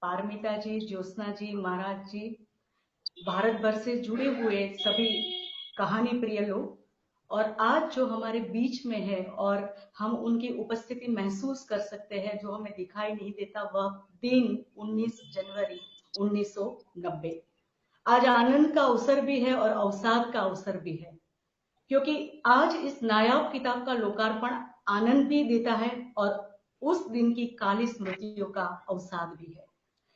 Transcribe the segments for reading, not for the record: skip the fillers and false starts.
पारमिता जी, ज्योत्सना जी, महाराज जी, भारत भर से जुड़े हुए सभी कहानी प्रिय लोग, और आज जो हमारे बीच में है और हम उनकी उपस्थिति महसूस कर सकते हैं, जो हमें दिखाई नहीं देता, वह दिन 19 जनवरी 1990। आज आनंद का अवसर भी है और अवसाद का अवसर भी है, क्योंकि आज इस नायाब किताब का लोकार्पण आनंद भी देता है और उस दिन की काली स्मृतियों का अवसाद भी है।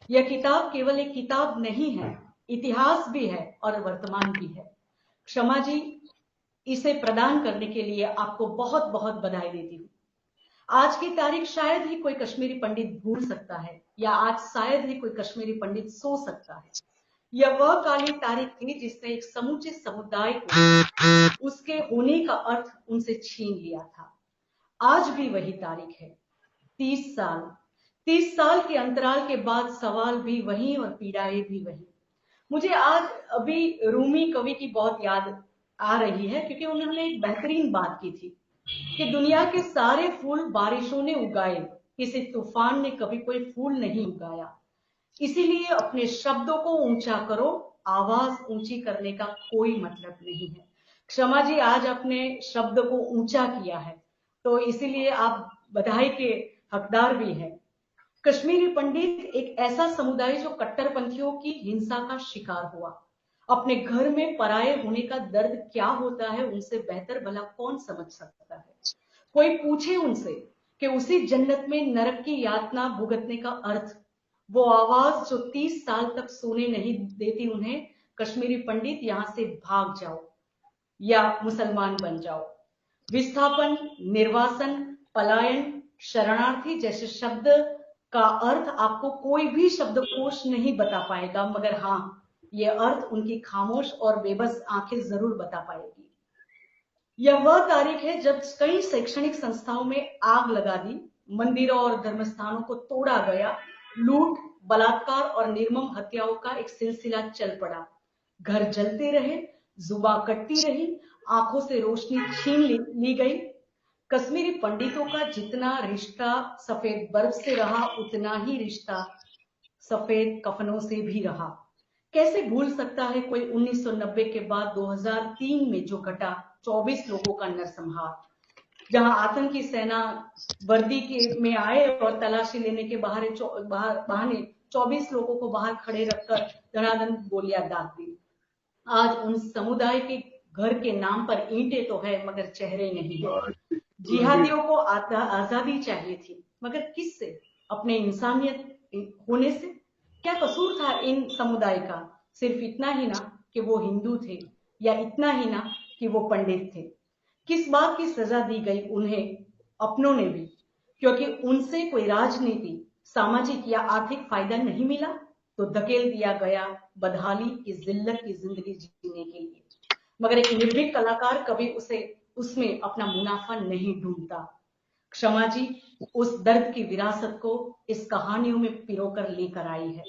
यह किताब केवल एक किताब नहीं है, इतिहास भी है और वर्तमान भी है। क्षमा जी, इसे प्रदान करने के लिए आपको बहुत बहुत बधाई देती हूँ। आज की तारीख शायद ही कोई कश्मीरी पंडित भूल सकता है, या आज शायद ही कोई कश्मीरी पंडित सो सकता है। यह वह काली तारीख थी जिसने एक समूचे समुदाय को उसके होने का अर्थ उनसे छीन लिया था। आज भी वही तारीख है। 30 साल के अंतराल के बाद सवाल भी वही और पीड़ाएं भी वही। मुझे आज अभी रूमी कवि की बहुत याद आ रही है, क्योंकि उन्होंने एक बेहतरीन बात की थी कि दुनिया के सारे फूल बारिशों ने उगाए, किसी तूफान ने कभी कोई फूल नहीं उगाया। इसीलिए अपने शब्दों को ऊंचा करो, आवाज ऊंची करने का कोई मतलब नहीं है। क्षमा जी, आज अपने शब्द को ऊंचा किया है, तो इसीलिए आप बधाई के हकदार भी हैं। कश्मीरी पंडित एक ऐसा समुदाय जो कट्टरपंथियों की हिंसा का शिकार हुआ। अपने घर में पराये होने का दर्द क्या होता है, उनसे बेहतर भला कौन समझ सकता है। कोई पूछे उनसे कि उसी जन्नत में नरक की यातना भुगतने का अर्थ, वो आवाज जो 30 साल तक सोने नहीं देती उन्हें, कश्मीरी पंडित यहां से भाग जाओ या मुसलमान बन जाओ। विस्थापन, निर्वासन, पलायन, शरणार्थी जैसे शब्द का अर्थ आपको कोई भी शब्दकोश नहीं बता पाएगा, मगर हाँ, ये अर्थ उनकी खामोश और बेबस आंखें जरूर बता पाएगी। यह वह तारीख है जब कई शैक्षणिक संस्थाओं में आग लगा दी, मंदिरों और धर्मस्थानों को तोड़ा गया, लूट, बलात्कार और निर्मम हत्याओं का एक सिलसिला चल पड़ा। घर जलते रहे, जुबां कटती रही, आंखों से रोशनी छीन ली गई। कश्मीरी पंडितों का जितना रिश्ता सफेद बर्फ से रहा, उतना ही रिश्ता सफेद कफनों से भी रहा। कैसे भूल सकता है कोई 1990 के बाद 2003 में जो घटा, 24 लोगों का नरसंहार, जहां आतंकी सेना वर्दी के में आए और तलाशी लेने के बहाने 24 लोगों को बाहर खड़े रखकर धड़ाधड़ गोलियां दाग दी। आज उन समुदाय के घर के नाम पर ईंटें तो है, मगर चेहरे नहीं है। जिहादियों को आजादी चाहिए थी, मगर किससे? अपने इंसानियत होने से। क्या कसूर था इन समुदाय का? सिर्फ इतना ही ना कि वो हिंदू थे, या इतना ही ना कि वो पंडित थे। किस बात की सजा दी गई उन्हें? अपनों ने भी, क्योंकि उनसे कोई राजनीति, सामाजिक या आर्थिक फायदा नहीं मिला, तो धकेल दिया गया बदहाली की जिल्लत की जिंदगी जीने के लिए। मगर एक निर्भीक कलाकार कभी उसमें अपना मुनाफा नहीं ढूंढता। क्षमा जी उस दर्द की विरासत को इस कहानियों में पिरोकर लेकर आई है।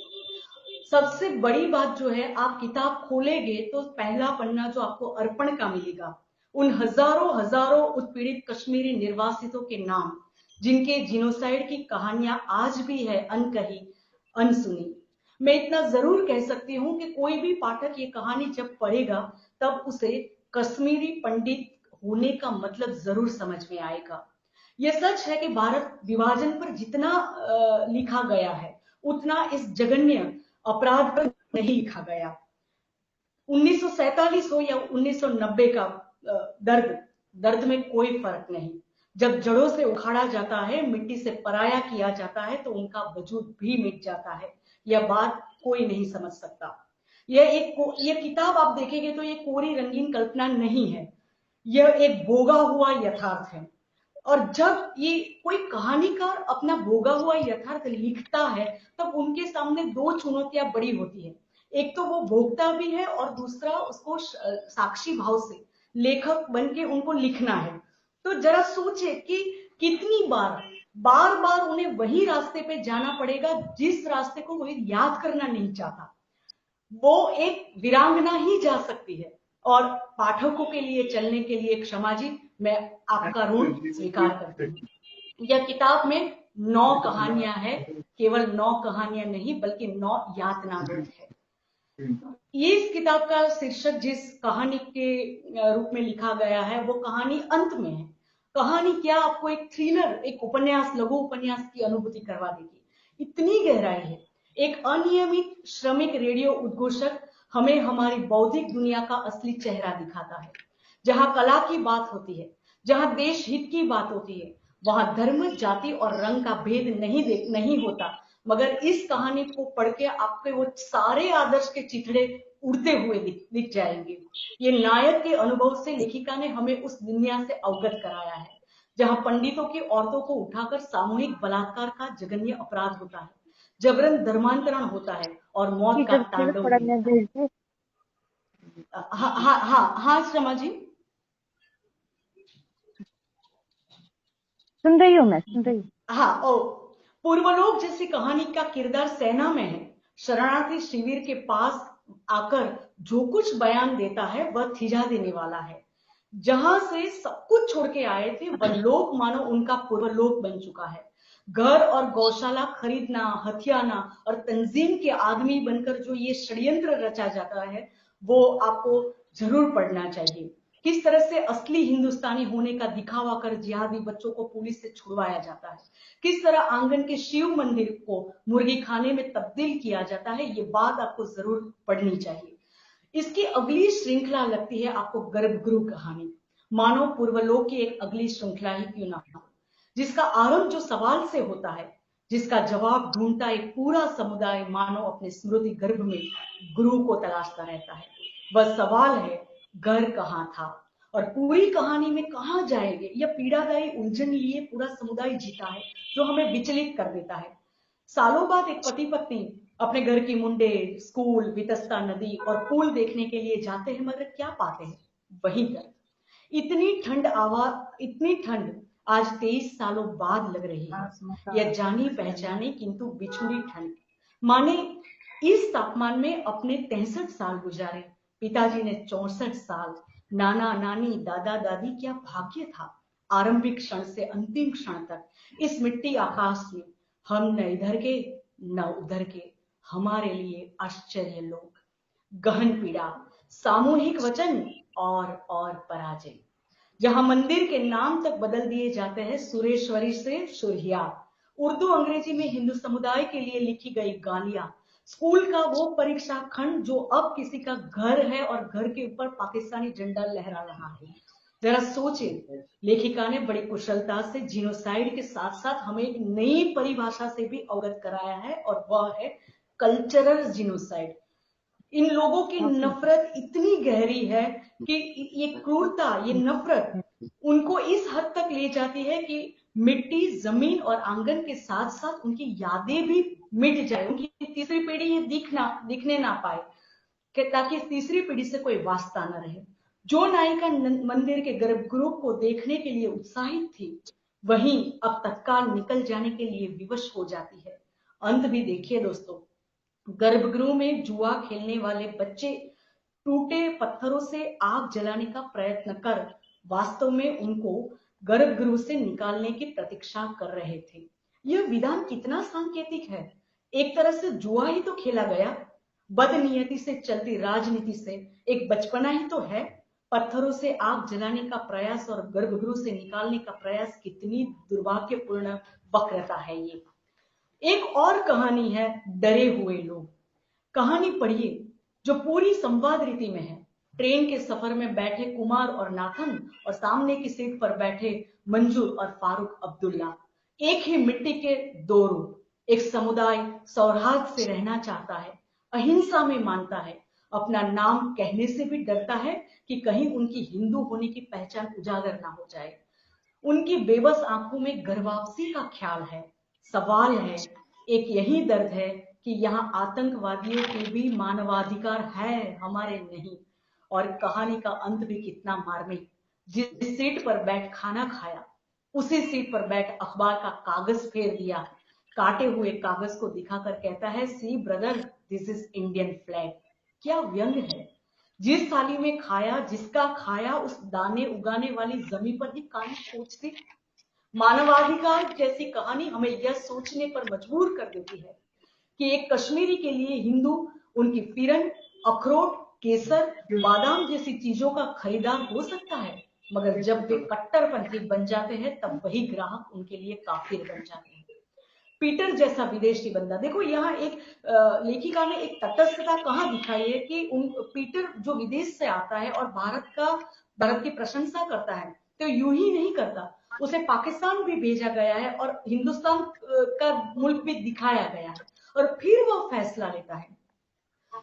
सबसे बड़ी बात जो है, आप किताब खोलेंगे तो पहला पन्ना जो आपको अर्पण का मिलेगा, उन हजारों उत्पीड़ित कश्मीरी निर्वासितों के नाम, जिनके जिनोसाइड की कहानियां आज भी है अनकही, अनसुनी। मैं इतना जरूर कह सकती हूं कि कोई भी पाठक ये कहानी जब पढ़ेगा, तब उसे कश्मीरी पंडित होने का मतलब जरूर समझ में आएगा। यह सच है कि भारत विभाजन पर जितना लिखा गया है, उतना इस जघन्य अपराध पर नहीं लिखा गया। 1947 हो या 1990 का दर्द में कोई फर्क नहीं। जब जड़ों से उखाड़ा जाता है, मिट्टी से पराया किया जाता है, तो उनका वजूद भी मिट जाता है। यह बात कोई नहीं समझ सकता। यह किताब आप देखेंगे तो ये कोरी रंगीन कल्पना नहीं है, यह एक भोगा हुआ यथार्थ है। और जब ये कोई कहानीकार अपना भोगा हुआ यथार्थ लिखता है, तब उनके सामने दो चुनौतियां बड़ी होती है। एक तो वो भोगता भी है, और दूसरा उसको साक्षी भाव से लेखक बन के उनको लिखना है। तो जरा सोचे कि कितनी बार उन्हें वही रास्ते पे जाना पड़ेगा जिस रास्ते को वो याद करना नहीं चाहता। वो एक वीरांगना ही जा सकती है, और पाठकों के लिए चलने के लिए, क्षमा जी, मैं आपका ऋण स्वीकार करती हूँ। यह किताब में 9 कहानियां हैं, केवल 9 कहानियां नहीं बल्कि 9 यातनामृत है। ये इस किताब का शीर्षक जिस कहानी के रूप में लिखा गया है वो कहानी अंत में है। कहानी क्या आपको एक थ्रिलर, एक उपन्यास, लघु उपन्यास की अनुभूति करवा देगी, इतनी गहराई है। एक अनियमित श्रमिक रेडियो उद्घोषक हमें हमारी बौद्धिक दुनिया का असली चेहरा दिखाता है। जहां कला की बात होती है, जहां देश हित की बात होती है, वहां धर्म, जाति और रंग का भेद नहीं होता। मगर इस कहानी को पढ़ के आपके वो सारे आदर्श के चिथड़े उड़ते हुए दिख जाएंगे। ये नायक के अनुभव से लेखिका ने हमें उस दुनिया से अवगत कराया है जहां पंडितों की औरतों को उठाकर सामूहिक बलात्कार का जघन्य अपराध होता है, जबरन धर्मांतरण होता है और मौत का तांडव भी। हाँ हाँ हाँ हाँ शर्मा जी, सुन रही हूँ, मैं सुन रही हूँ। हाँ ओ, पूर्वलोक जैसी कहानी का किरदार सेना में है। शरणार्थी शिविर के पास आकर जो कुछ बयान देता है वह थिजा देने वाला है। जहां से सब कुछ छोड़ के आए थे वह लोक मानो उनका पूर्वलोक बन चुका है। घर और गौशाला खरीदना, हथियाना और तंजीम के आदमी बनकर जो ये षड्यंत्र रचा जाता है वो आपको जरूर पढ़ना चाहिए। किस तरह से असली हिंदुस्तानी होने का दिखावा कर जिहादी बच्चों को पुलिस से छुड़वाया जाता है, किस तरह आंगन के शिव मंदिर को मुर्गी खाने में तब्दील किया जाता है, ये बात आपको जरूर पढ़नी चाहिए। इसकी अगली श्रृंखला लगती है आपको गर्भगृह कहानी। मानव पूर्वलोक की एक अगली श्रृंखला ही क्यों ना हो, जिसका आरंभ जो सवाल से होता है, जिसका जवाब ढूंढता एक पूरा समुदाय मानव अपने स्मृति गर्भ में गुरु को तलाशता रहता है। वह सवाल है, घर कहाँ था और पूरी कहानी में कहाँ जाएंगे। यह पीड़ादायी उलझन लिए पूरा समुदाय जीता है जो हमें विचलित कर देता है। सालों बाद एक पति पत्नी अपने घर की मुंडे, स्कूल, वितस्ता नदी और पुल देखने के लिए जाते हैं, मगर क्या पाते हैं? वही दर्द। इतनी ठंड आज 23 सालों बाद लग रही है। यह जानी पहचानी किंतु बिछुड़ी ठंड। माने इस तापमान में अपने 63 साल गुजारे, पिताजी ने 64 साल, नाना नानी, दादा दादी, क्या भाग्य था। आरंभिक क्षण से अंतिम क्षण तक इस मिट्टी आकाश में हम न इधर के न उधर के, हमारे लिए आश्चर्य लोग, गहन पीड़ा, सामूहिक वचन और पराजय। जहां मंदिर के नाम तक बदल दिए जाते हैं सुरेश्वरी से सुरहिया, उर्दू अंग्रेजी में हिंदू समुदाय के लिए लिखी गई गालियां, स्कूल का वो परीक्षा खंड जो अब किसी का घर है और घर के ऊपर पाकिस्तानी झंडा लहरा रहा है। जरा सोचे, लेखिका ने बड़ी कुशलता से जीनोसाइड के साथ साथ हमें एक नई परिभाषा से भी अवगत कराया है और वह है कल्चरल जीनोसाइड। इन लोगों की नफरत इतनी गहरी है कि ये क्रूरता, ये नफरत उनको इस हद तक ले जाती है कि मिट्टी, जमीन और आंगन के साथ साथ उनकी यादें भी मिट जाए, उनकी तीसरी पीढ़ी ये दिखने ना पाए, ताकि तीसरी पीढ़ी से कोई वास्ता न रहे। जो नायिका मंदिर के गर्भगृह को देखने के लिए उत्साहित थी, वहीं अब तत्काल निकल जाने के लिए विवश हो जाती है। अंत भी देखिए दोस्तों, गर्भगृह में जुआ खेलने वाले बच्चे टूटे पत्थरों से आग जलाने का प्रयत्न कर वास्तव में उनको गर्भगृह से निकालने की प्रतीक्षा कर रहे थे। यह विधान कितना सांकेतिक है। एक तरह से जुआ ही तो खेला गया, बदनीयती से चलती राजनीति से एक बचपना ही तो है। पत्थरों से आग जलाने का प्रयास और गर्भगृह से निकालने का प्रयास, कितनी दुर्भाग्यपूर्ण वक्रता है ये। एक और कहानी है डरे हुए लोग। कहानी पढ़िए जो पूरी संवाद रीति में है। ट्रेन के सफर में बैठे कुमार और नाथन और सामने की सीट पर बैठे मंजूर और फारूक अब्दुल्ला, एक ही मिट्टी के दो रूप। एक समुदाय सौहार्द से रहना चाहता है, अहिंसा में मानता है, अपना नाम कहने से भी डरता है कि कहीं उनकी हिंदू होने की पहचान उजागर ना हो जाए। उनकी बेबस आंखों में घर वापसी का ख्याल है। सवाल है, एक यही दर्द है कि यहाँ आतंकवादियों के भी मानवाधिकार है, हमारे नहीं। और कहानी का अंत भी कितना मार्मिक। जिस सीट पर बैठ खाना खाया, उसी सीट पर बैठ अखबार का कागज फेर दिया, काटे हुए कागज को दिखाकर कहता है, see brother, this is Indian flag. क्या व्यंग है। जिस थाली में खाया, जिसका खाया, उस दाने उगाने वाली जमीन पर ही कान पोंछती। मानवाधिकार जैसी कहानी हमें यह सोचने पर मजबूर कर देती है कि एक कश्मीरी के लिए हिंदू उनकी फिरन, अखरोट, केसर, बादाम जैसी चीजों का खरीदार हो सकता है, मगर जब वे कट्टरपंथी बन जाते हैं तब वही ग्राहक उनके लिए काफिर बन जाते हैं। पीटर जैसा विदेशी बंदा, देखो यहाँ एक लेखिका ने एक तटस्थता कहाँ दिखाई है कि पीटर जो विदेश से आता है और भारत की प्रशंसा करता है, तो यूं ही नहीं करता, उसे पाकिस्तान भी भेजा गया है और हिंदुस्तान का मुल्क भी दिखाया गया है और फिर वो फैसला लेता है।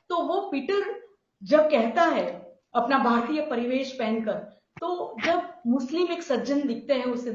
तो वो पीटर जब कहता है अपना भारतीय परिवेश पहनकर, तो जब मुस्लिम एक सज्जन दिखते हैं उसे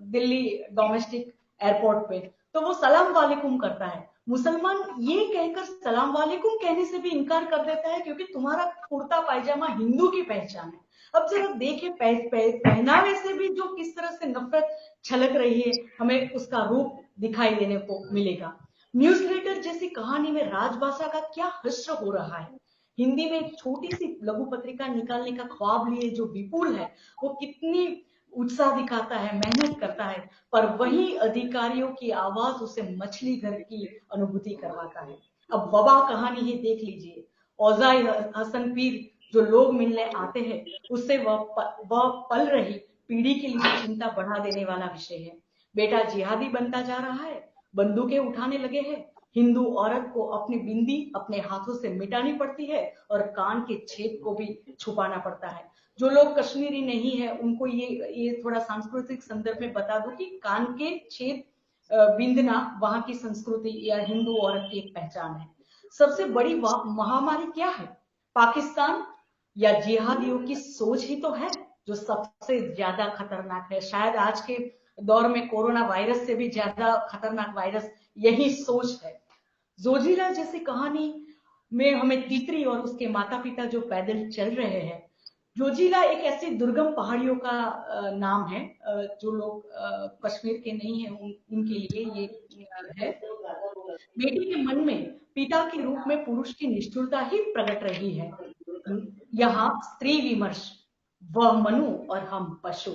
दिल्ली डोमेस्टिक एयरपोर्ट पे, तो वो सलाम वालेकुम करता है। मुसलमान ये कहकर सलाम वालेकुम कहने से भी इनकार कर देता है क्योंकि तुम्हारा कुर्ता पायजामा हिंदू की पहचान है। अब जरा देखे पहनावे से भी जो किस तरह से नफरत छलक रही है, हमें उसका रूप दिखाई देने को मिलेगा। न्यूज़लेटर जैसी कहानी में राजभाषा का क्या हश्र हो रहा है। हिंदी में एक छोटी सी लघु पत्रिका निकालने का ख्वाब लिए जो विपुल है, वो कितनी उत्साह दिखाता है, मेहनत करता है, पर वही अधिकारियों की आवाज उसे मछली घर की अनुभूति करवाता है। अब वबा कहानी ही देख लीजिए, औजाई हसन पीर जो लोग मिलने आते हैं, उससे वह पल रही पीढ़ी के लिए चिंता बढ़ा देने वाला विषय है। बेटा जिहादी बनता जा रहा है, बंदूकें उठाने लगे हैं, हिंदू औरत को अपनी बिंदी अपने हाथों से मिटानी पड़ती है और कान के छेद को भी छुपाना पड़ता है। जो लोग कश्मीरी नहीं है उनको ये थोड़ा सांस्कृतिक संदर्भ में बता दूं कि कान के छेद बिंदना वहां की संस्कृति या हिंदू औरत की एक पहचान है। सबसे बड़ी महामारी क्या है? पाकिस्तान या जिहादियों की सोच ही तो है जो सबसे ज्यादा खतरनाक है। शायद आज के दौर में कोरोना वायरस से भी ज्यादा खतरनाक वायरस यही सोच है। जोजिला जैसी कहानी में हमें तीतरी और उसके माता पिता जो पैदल चल रहे हैं, जोजिला एक ऐसी दुर्गम पहाड़ियों का नाम है, जो लोग कश्मीर के नहीं है उनके लिए ये है। बेटी के मन में पिता के रूप में पुरुष की निष्ठुरता ही प्रकट रही है। यहाँ स्त्री विमर्श, वह मनु और हम पशु।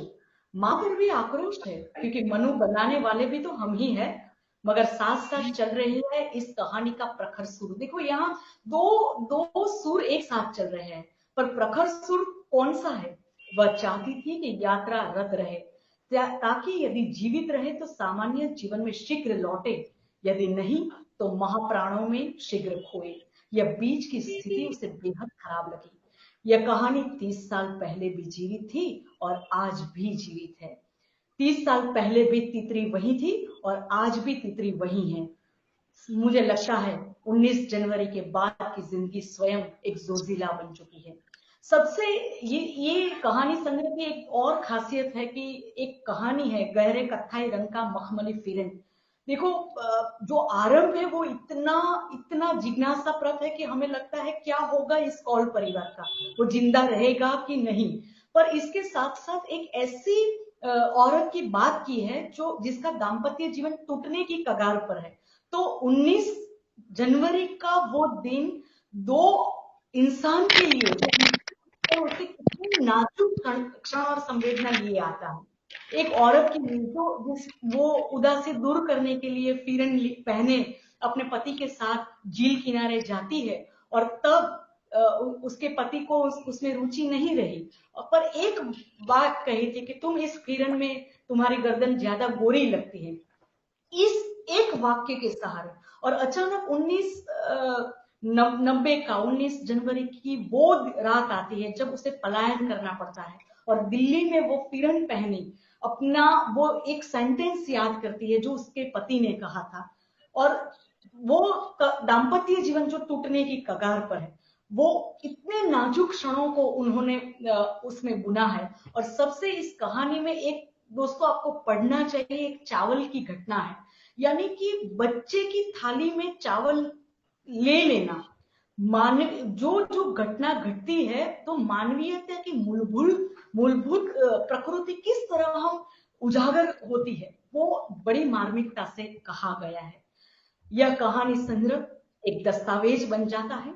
माँ पर भी आक्रोश है क्योंकि मनु बनाने वाले भी तो हम ही है, मगर साथ साथ चल रही है इस कहानी का प्रखर सुर। देखो यहाँ दो सुर एक साथ चल रहे हैं, पर प्रखर सुर कौन सा है? वह चाहती थी कि यात्रा रद्द रहे ताकि यदि जीवित रहे तो सामान्य जीवन में शीघ्र लौटे, यदि नहीं तो महाप्राणों में शीघ्र खोए। यह बीच की स्थिति उसे बेहद खराब लगी। यह कहानी 30 साल पहले भी जीवित थी और आज भी जीवित है। 30 साल पहले भी तितरी वही थी और आज भी तितरी वही है। मुझे लगता है 19 जनवरी के बाद की जिंदगी स्वयं एक जोजिला बन चुकी है। सबसे ये कहानी संग्रह की एक और खासियत है कि एक कहानी है गहरे कत्थई रंग का मखमली फिरन। देखो जो आरंभ है वो इतना जिज्ञासाप्रद है कि हमें लगता है क्या होगा इस कौल परिवार का, वो जिंदा रहेगा कि नहीं। पर इसके साथ साथ एक ऐसी औरत की बात की है जो जिसका दाम्पत्य जीवन टूटने की कगार पर है। तो 19 जनवरी का वो दिन दो इंसान के लिए जो उसे कितनी नाजुक क्षण और संवेदना लिए आता है। एक औरत की वो उदासी दूर करने के लिए फिरन पहने अपने पति के साथ झील किनारे जाती है और तब उसके पति को उसमें रुचि नहीं रही, पर एक बात कही थी कि तुम इस फिरन में तुम्हारी गर्दन ज्यादा गोरी लगती है। इस एक वाक्य के सहारे और अचानक 19 जनवरी की वो रात आती है जब उसे पलायन करना पड़ता है और दिल्ली में वो फिरन पहनी अपना वो एक सेंटेंस याद करती है जो उसके पति ने कहा था, और वो दाम्पत्य जीवन जो टूटने की कगार पर है, वो इतने नाजुक क्षणों को उन्होंने उसमें बुना है। और सबसे इस कहानी में एक दोस्तों आपको पढ़ना चाहिए, एक चावल की घटना है, यानी कि बच्चे की थाली में चावल ले लेना। जो घटना घटती है तो मानवीयता की मूलभूत प्रकृति किस तरह हम उजागर होती है, वो बड़ी मार्मिकता से कहा गया है। यह कहानी संग्रह एक दस्तावेज बन जाता है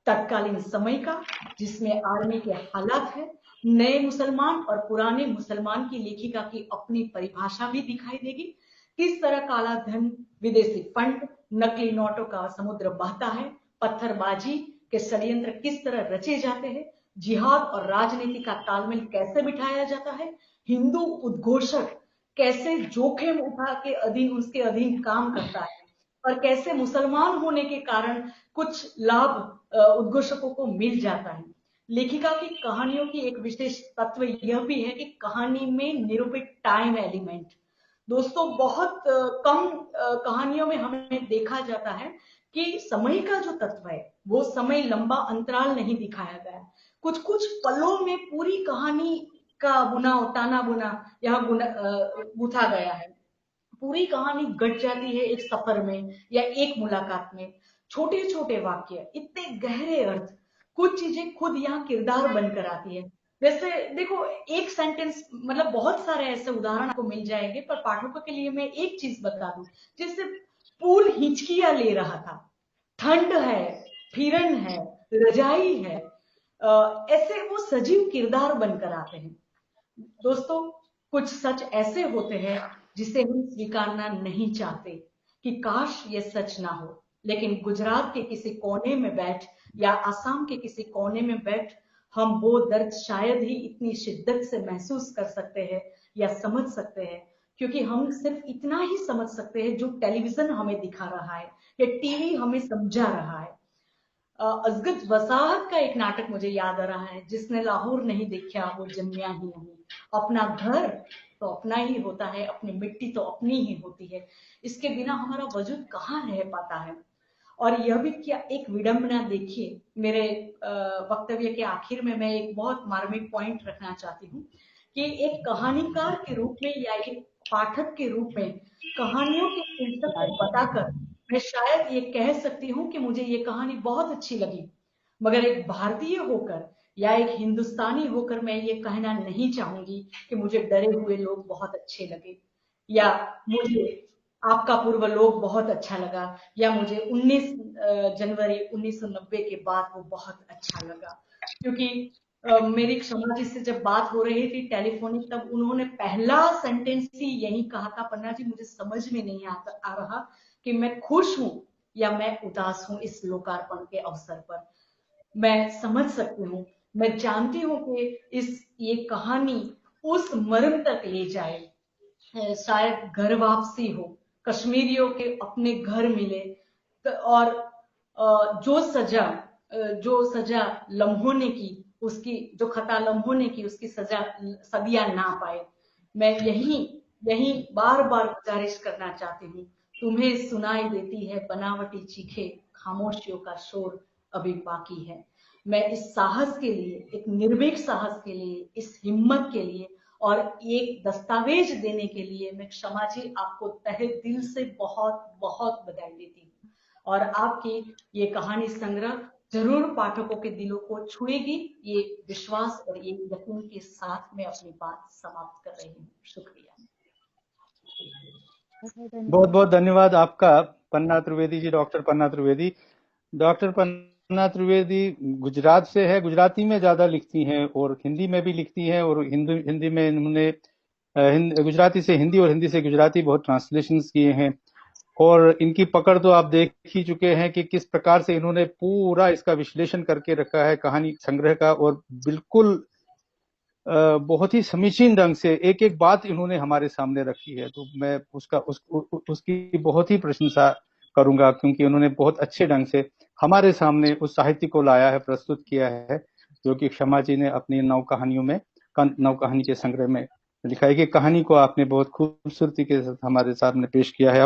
तत्कालीन समय का, जिसमें आर्मी के हालात है, नए मुसलमान और पुराने मुसलमान की लेखिका की अपनी परिभाषा भी दिखाई देगी। किस तरह काला धन, विदेशी फंड, नकली नोटों का समुद्र बहता है, पत्थरबाजी के षड्यंत्र किस तरह रचे जाते हैं, जिहाद और राजनीति का तालमेल कैसे बिठाया जाता है, हिंदू उद्घोषक कैसे जोखिम उठा के उसके अधीन काम करता है, और कैसे मुसलमान होने के कारण कुछ लाभ उद्घोषकों को मिल जाता है। लेखिका की कहानियों की एक विशेष तत्व यह भी है कि कहानी में निरूपित टाइम एलिमेंट। दोस्तों, बहुत कम कहानियों में हमें देखा जाता है कि समय का जो तत्व है वो समय लंबा अंतराल नहीं दिखाया गया है। कुछ कुछ पलों में पूरी कहानी का बुना ताना बुना यहाँ गुथा गया है। पूरी कहानी घट जाती है एक सफर में या एक मुलाकात में। छोटे छोटे वाक्य, इतने गहरे अर्थ, कुछ चीजें खुद यहाँ किरदार बनकर आती है। जैसे देखो, एक सेंटेंस, मतलब बहुत सारे ऐसे उदाहरण आपको मिल जाएंगे, पर पाठकों के लिए मैं एक चीज बता दूं। जैसे पूल हिचकियां ले रहा था, ठंड है, फिरन है, रजाई है, ऐसे वो सजीव किरदार बनकर आते हैं। दोस्तों, कुछ सच ऐसे होते हैं जिसे हम स्वीकारना नहीं चाहते कि काश ये सच ना हो, लेकिन गुजरात के किसी कोने में बैठ या असम के किसी कोने में बैठ हम वो दर्द शायद ही इतनी शिद्दत से महसूस कर सकते हैं या समझ सकते हैं, क्योंकि हम सिर्फ इतना ही समझ सकते हैं जो टेलीविजन हमें दिखा रहा है या टीवी हमें समझा रहा है। असगद वसाहत का एक नाटक मुझे याद आ रहा है, जिसने लाहौर नहीं देखा वो जन्मिया ही नहीं। अपना घर तो अपना ही होता है, अपनी मिट्टी तो अपनी ही होती है, इसके बिना हमारा वजूद कहाँ रह पाता है। और यह भी क्या एक विडंबना। देखिए, मेरे वक्तव्य के आखिर में मैं एक बहुत मार्मिक पॉइंट रखना चाहती हूँ कि एक कहानीकार के रूप में या एक पाठक के रूप में कहानियों के शीर्षक को बताकर मैं शायद ये कह सकती हूँ कि मुझे ये कहानी बहुत अच्छी लगी, मगर एक भारतीय होकर या एक हिंदुस्तानी होकर मैं ये कहना नहीं चाहूंगी कि मुझे डरे हुए लोग बहुत अच्छे लगे, या मुझे आपका पूर्व लोग बहुत अच्छा लगा, या मुझे 19 जनवरी 1990 के बाद वो बहुत अच्छा लगा। क्योंकि मेरी क्षमा जी से जब बात हो रही थी टेलीफोनिक, तब उन्होंने पहला सेंटेंस ही यही कहा था, पन्ना जी मुझे समझ में नहीं आ रहा कि मैं खुश हूं या मैं उदास हूं इस लोकार्पण के अवसर पर। मैं समझ सकती हूँ, मैं जानती हूँ कि ये कहानी उस मर्म तक ले जाए, शायद घर वापसी हो, कश्मीरियों के अपने घर मिले, और जो सजा लम्हों ने की, उसकी जो खता लम्हों ने की, उसकी सजा सदिया ना पाए। मैं यही बार बार गुजारिश करना चाहती हूँ। तुम्हें सुनाई देती है बनावटी चीखे, खामोशियों का शोर अभी बाकी है। मैं इस साहस के लिए, एक निर्भीक साहस के लिए, इस हिम्मत के लिए और एक दस्तावेज देने के लिए मैं क्षमा जी आपको तहे दिल से बहुत बहुत बधाई देती हूँ। और आपकी ये कहानी संग्रह जरूर पाठकों के दिलों को छुएगी, ये विश्वास और ये यकीन के साथ मैं अपनी बात समाप्त कर रही हूँ। शुक्रिया। बहुत बहुत धन्यवाद आपका पन्ना त्रिवेदी जी, डॉक्टर पन्ना त्रिवेदी। डॉक्टर पन्ना त्रिवेदी गुजरात से है, गुजराती में ज्यादा लिखती हैं और हिंदी में भी लिखती हैं, और हिंदी में इन्होंने गुजराती से हिंदी और हिंदी से गुजराती बहुत ट्रांसलेशंस किए हैं, और इनकी पकड़ तो आप देख ही चुके हैं कि किस प्रकार से इन्होंने पूरा इसका विश्लेषण करके रखा है कहानी संग्रह का, और बिल्कुल बहुत ही समीचीन ढंग से एक एक बात इन्होंने हमारे सामने रखी है। तो मैं उसकी बहुत ही प्रशंसा करूंगा, क्योंकि उन्होंने बहुत अच्छे ढंग से हमारे सामने उस साहित्य को लाया है, प्रस्तुत किया है, जो कि क्षमा जी ने अपनी 9 कहानियों में 9 कहानी के संग्रह में लिखा है। कि कहानी को आपने बहुत खूबसूरती के साथ हमारे सामने पेश किया है।